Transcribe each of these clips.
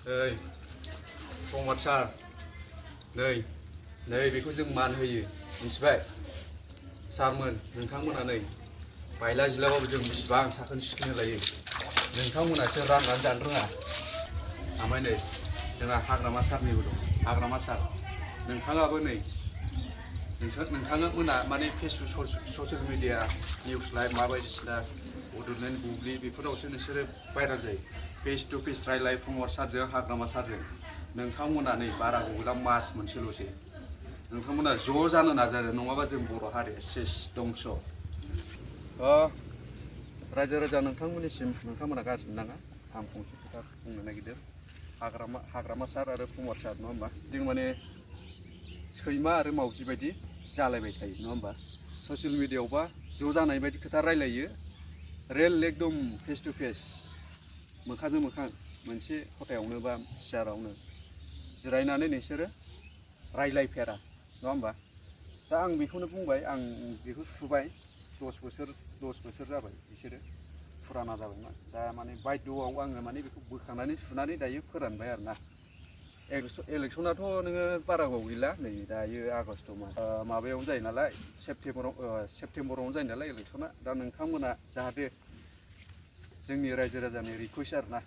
ओइ फंबाद सार नै बेखौ जों मान होयो मिथिबाय सारमोन नोंथांमोना नै बायला जिलाबाबो जों बेसेबां साखोन सिखोन लायो नोंथांमोनासो राननानै जानो रोङा ओमफ्राय नै जोंहा हाग्रामा सारनिबो दं हाग्रामा सार नोंथाङाबो नै नोंथाङा मोना माने Facebook social media news live मा बायदिसिना बड'लेण्ड बुब्लि बेफोरावसो नोंसोरो भाइराल जायो फेस टु फेस रायलाय फंबाद सारजों हाग्रामा सारजों नोंथांमोना नै बारा गैला मास मोनसेल'सै नोंथांमोना ज' जानो नाजादों नङाबा जों बर' हारिया सेस दंस' रायजो राजा नोंथांमोननिसिम नोंथांमोना गाज्रि मोननाङा आं फंसे खोथा बुंनो नागिरदों हाग्रामा सार आरो फंबाद सार नङा होमबा जों माने सैमा आरो मावजि बायदि जालायबाय थायो नङा होमबा ससियेल मिडियायावबा ज' जानाय बायदि खोथा रायलायो रियेल एकदम फेस टु फेस मोखांजों मोखां मोनसे खथायावनो बा सियारावनो जिरायनानै नोंसोरो रायलायफेरा नङा होमबा दा आं बेखौनो बुंबाय आं बेखौ सुबाय 10 बोसोर जाबाय बिसोरो फुराना जाबायमोन दा माने बायद'आव आङो माने बेखौ बोखांनानै सुनानै दायो फोरानबाय आरोना इलेक्सनाथ' नोङो बारा गोबाव गैला नै दायो आगस्ट माबायावनो जायो नालाय सेप्तेम्बरावनो जायो नालाय इलेक्सना दा नोंथांमोना जाहाथे जोंनि रायजो राजानि रिकुवेस्ट आरोना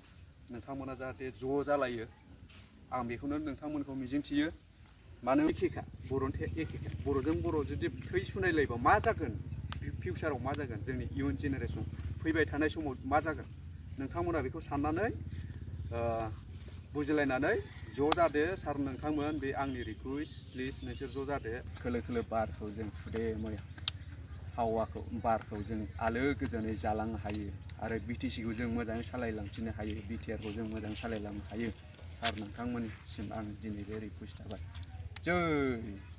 नोंथांमोना जाहाथे ज' जालायो आं बेखौनो नोंथांमोनखौ मिजिंथियो मानो एखेखा बर'जों बर' जुदि थै सुनायलायबा मा जागोन फिउचाराव मा जागोन जोंनि इयुन जेनेरेसन फैबाय थानाय समाव मा जागोन नोंथांमोना बेखौ साननानै बुजिलायनानै ज' जादो सार नोंथांमोन बे आंनि रिकुवेस्ट प्लिज नोंसोर ज' जादो खोलो खोलो बारखौ जों सुदेमै हावाखौ बारखौ जों आलो गोजोनै जालांनो हायो आरो बिटिसिखौ जों मोजाङै सालायलांफिननो हायो बिटिआरखौ जों मोजाङै सालायलांनो हायो सार नोंथांमोननिसिम आं दिनै बे रिकुवेस्ट थाबाय जै